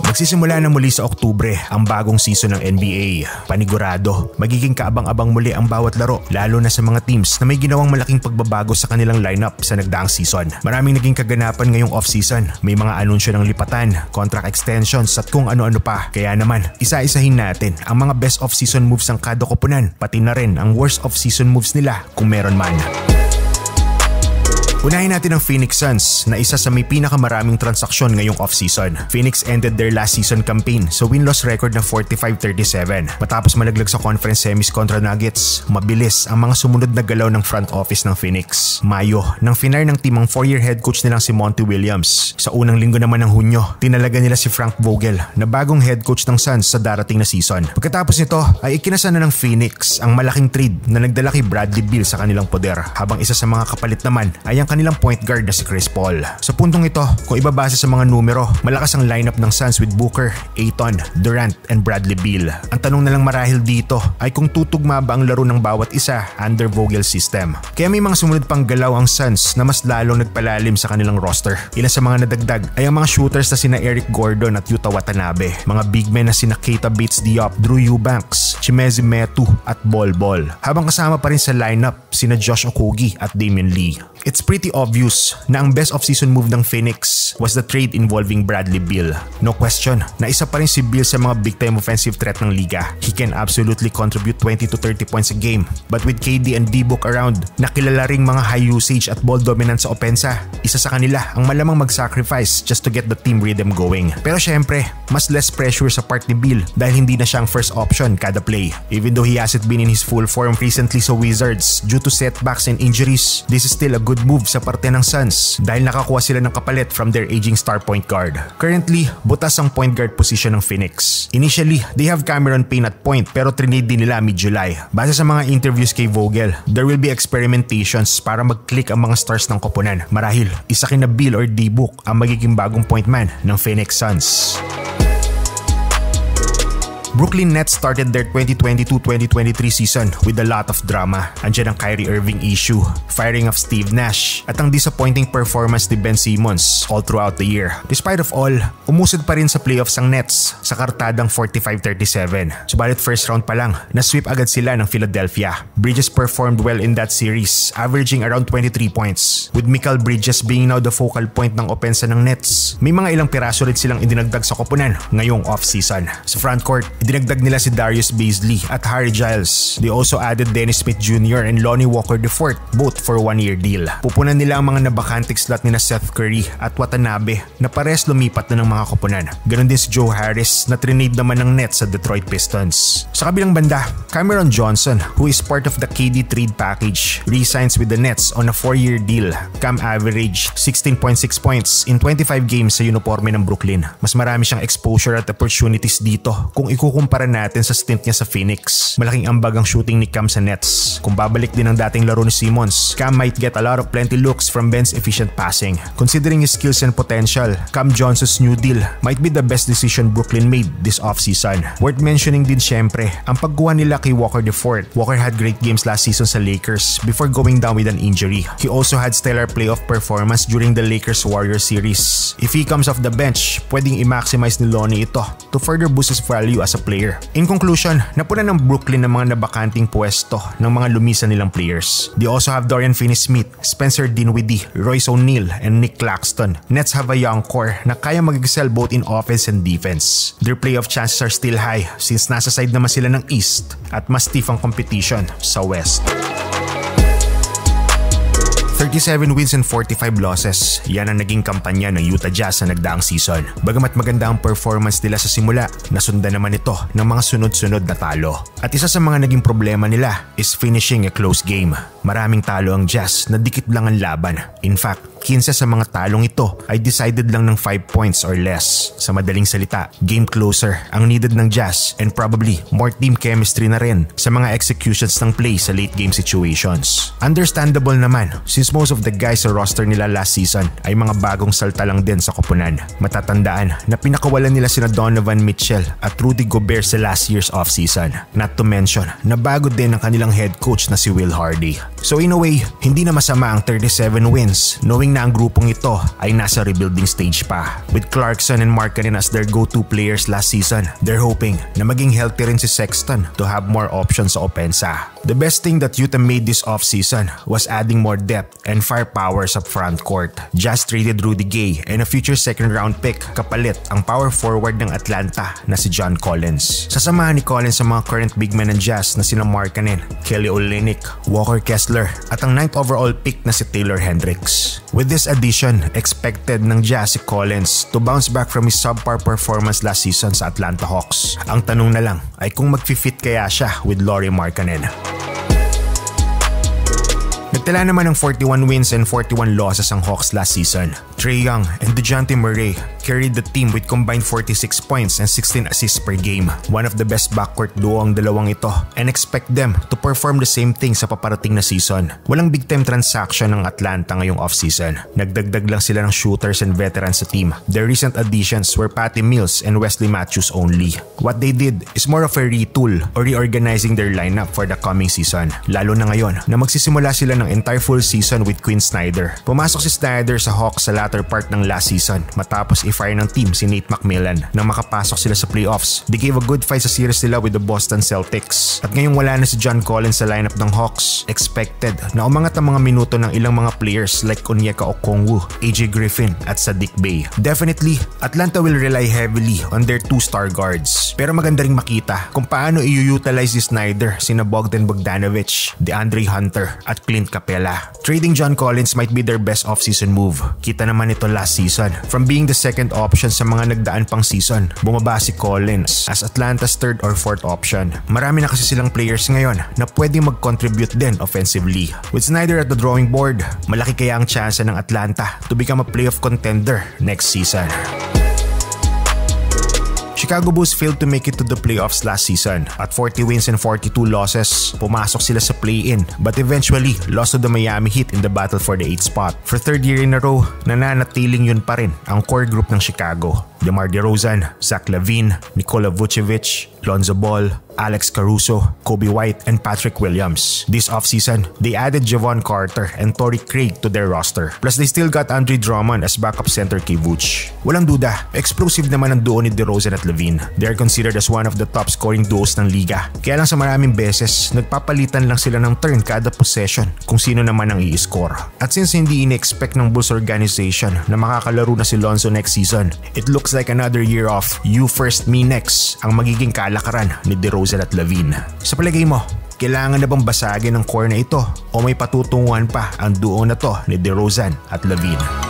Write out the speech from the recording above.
Magsisimula na muli sa Oktubre ang bagong season ng NBA. Panigurado, magiging kaabang-abang muli ang bawat laro, lalo na sa mga teams na may ginawang malaking pagbabago sa kanilang lineup sa nagdaang season. Maraming naging kaganapan ngayong off-season. May mga anunsyo ng lipatan, contract extensions at kung ano-ano pa. Kaya naman, isa-isahin natin ang mga best off-season moves ng kada koponan, pati na rin ang worst off-season moves nila kung meron man. Unahin natin ang Phoenix Suns na isa sa may pinakamaraming transaksyon ngayong off-season. Phoenix ended their last season campaign sa win-loss record na 45-37. Matapos malaglag sa conference semis kontra Nuggets, mabilis ang mga sumunod na galaw ng front office ng Phoenix. Mayo, nang finar ng team ang 4-year head coach nilang si Monty Williams. Sa unang linggo naman ng Hunyo, tinalaga nila si Frank Vogel na bagong head coach ng Suns sa darating na season. Pagkatapos nito ay ikinasa na ng Phoenix ang malaking trade na nagdala kay Bradley Beal sa kanilang poder, habang isa sa mga kapalit naman ay ang kanilang point guard na si Chris Paul. Sa puntong ito, kung ibabase sa mga numero, malakas ang lineup ng Suns with Booker, Ayton, Durant, and Bradley Beal. Ang tanong na lang marahil dito ay kung tutugma ba ang laro ng bawat isa under Vogel's system. Kaya may mga sumunod pang galaw ang Suns na mas lalong nagpalalim sa kanilang roster. Ilan sa mga nadagdag ay ang mga shooters na sina Eric Gordon at Yuta Watanabe, mga big men na sina Keita Bates-Diop, Drew Eubanks, Chimezie Metu at Bol Bol, habang kasama pa rin sa lineup sina Josh Okogie at Damian Lee. It's pretty obvious na ang best off-season move ng Phoenix was the trade involving Bradley Beal. No question na isa pa rin si Beal sa mga big-time offensive threat ng liga. He can absolutely contribute 20 to 30 points a game. But with KD and D-Book around, nakilala ring mga high usage at ball dominant sa opensa, isa sa kanila ang malamang mag-sacrifice just to get the team rhythm going. Pero syempre, mas less pressure sa part ni Beal dahil hindi na siyang first option kada play. Even though he hasn't been in his full form recently sa Wizards due to setbacks and injuries, this is still a good move sa parte ng Suns dahil nakakuha sila ng kapalit from their aging star point guard. Currently, butas ang point guard position ng Phoenix. Initially, they have Cameron Payne at point pero trinade din nila mid-July. Base sa mga interviews kay Vogel, there will be experimentations para mag-click ang mga stars ng koponan. Marahil, isa kina Beal or D-Book ang magiging bagong point man ng Phoenix Suns. Brooklyn Nets started their 2022-2023 season with a lot of drama. Andiyan ang Kyrie Irving issue, firing of Steve Nash, at ang disappointing performance ni Ben Simmons all throughout the year. Despite of all, umusod pa rin sa playoffs ang Nets sa kartadang 45-37. Subalit first round pa lang, na-sweep agad sila ng Philadelphia. Bridges performed well in that series, averaging around 23 points. With Mikal Bridges being now the focal point ng opensa ng Nets, may mga ilang piraso rin silang idinagdag sa koponan ngayong off-season. Sa frontcourt, dinagdag nila si Darius Bazley at Harry Giles. They also added Dennis Smith Jr. and Lonnie Walker IV, both for 1-year deal. Pupunan nila ang mga nabakanting slot nila Seth Curry at Watanabe na pares lumipat na ng mga koponan. Ganon din si Joe Harris na trinade naman ng Nets sa Detroit Pistons. Sa kabilang banda, Cameron Johnson, who is part of the KD trade package, re-signs with the Nets on a 4-year deal. Cam averaged 16.6 points in 25 games sa uniforme ng Brooklyn. Mas marami siyang exposure at opportunities dito kung kumpara natin sa stint niya sa Phoenix. Malaking ambag ang shooting ni Cam sa Nets. Kung babalik din ang dating laro ni Simmons, Cam might get a lot of plenty looks from Ben's efficient passing. Considering his skills and potential, Cam Johnson's new deal might be the best decision Brooklyn made this offseason. Worth mentioning din syempre ang pagkuha nila kay Walker IV. Walker had great games last season sa Lakers before going down with an injury. He also had stellar playoff performance during the Lakers-Warriors series. If he comes off the bench, pwedeng i-maximize ni Lonnie ito to further boost his value as a player. In conclusion, napunan ng Brooklyn ng mga nabakanting pwesto ng mga lumisan nilang players. They also have Dorian Finney-Smith, Spencer Dinwiddie, Royce O'Neal, and Nick Claxton. Nets have a young core na kaya mag-excel both in offense and defense. Their playoff chances are still high since nasa side naman sila ng East at mas stiff ang competition sa West. 37 wins and 45 losses. Yan ang naging kampanya ng Utah Jazz sa nagdaang season. Bagamat maganda ang performance nila sa simula, nasundan naman ito ng mga sunod-sunod na talo. At isa sa mga naging problema nila is finishing a close game. Maraming talo ang Jazz na dikit lang ang laban. In fact, 15 sa mga talong ito ay decided lang ng 5 points or less. Sa madaling salita, game closer ang needed ng Jazz and probably more team chemistry na rin sa mga executions ng play sa late game situations. Understandable naman since most of the guys sa roster nila last season ay mga bagong salta lang din sa koponan. Matatandaan na pinakawalan nila sina Donovan Mitchell at Rudy Gobert sa last year's offseason. Not to mention na bago din ang kanilang head coach na si Will Hardy. So in a way, hindi na masama ang 37 wins knowing na ang grupong ito ay nasa rebuilding stage pa. With Clarkson and Markkanen as their go-to players last season, they're hoping na maging healthy rin si Sexton to have more options sa opensa. The best thing that Utah made this offseason was adding more depth and firepower sa front court. Jazz traded Rudy Gay and a future second round pick kapalit ang power forward ng Atlanta na si John Collins. Sasamahan ni Collins sa mga current big men ng Jazz na sina Markkanen, Kelly Olynyk, Walker Kessler at ang 9th overall pick na si Taylor Hendricks. With this addition, expected ng Jazz si Collins to bounce back from his subpar performance last season sa Atlanta Hawks. Ang tanong na lang ay kung mag-fit kaya siya with Lauri Markkanen. Nagtala naman ng 41 wins and 41 losses ang Hawks last season. Trae Young and DeJounte Murray carried the team with combined 46 points and 16 assists per game. One of the best backcourt duo ang dalawang ito and expect them to perform the same thing sa paparating na season. Walang big time transaction ng Atlanta ngayong offseason. Nagdagdag lang sila ng shooters and veterans sa team. Their recent additions were Patty Mills and Wesley Matthews only. What they did is more of a retool or reorganizing their lineup for the coming season. Lalo na ngayon na magsisimula sila ng entire full season with Quinn Snyder. Pumasok si Snyder sa Hawks sa latter part ng last season matapos i-fire ng team si Nate McMillan. Nang makapasok sila sa playoffs, they gave a good fight sa series nila with the Boston Celtics. At ngayong wala na si John Collins sa lineup ng Hawks, expected na umangat ang mga minuto ng ilang mga players like Onyeka Okongwu, AJ Griffin at Saddiq Bey. Definitely, Atlanta will rely heavily on their 2 star guards. Pero maganda ring makita kung paano i-utilize si Snyder, sina Bogdan Bogdanovic, DeAndre Hunter at Clint Capella. Trading John Collins might be their best offseason move. Kita naman ito last season. From being the second option sa mga nagdaan pang season, bumaba si Collins as Atlanta's 3rd or 4th option. Marami na kasi silang players ngayon na pwedeng mag-contribute din offensively. With Snyder at the drawing board, malaki kaya ang chance ng Atlanta to become a playoff contender next season. Chicago Bulls failed to make it to the playoffs last season. At 40 wins and 42 losses, pumasok sila sa play-in but eventually lost to the Miami Heat in the battle for the 8th spot. For 3rd year in a row, nananatiling yun pa rin ang core group ng Chicago. DeMar DeRozan, Zach LaVine, Nikola Vucevic, Lonzo Ball, Alex Caruso, Kobe White, and Patrick Williams. This offseason, they added Javon Carter and Torrey Craig to their roster. Plus they still got Andre Drummond as backup center kay Vooch. Walang duda, explosive naman ang duo ni DeRozan at LaVine. They are considered as one of the top scoring duos ng liga. Kaya lang sa maraming beses, nagpapalitan lang sila ng turn kada possession kung sino naman ang i-score. At since hindi in-expect ng Bulls organization na makakalaro na si Lonzo next season, it looks like another year of you first, me next ang magiging kalakaran ni DeRozan at LaVine. Sa palagay mo, kailangan na bang basagin ang core na ito o may patutunguhan pa ang duo na to ni DeRozan at LaVine?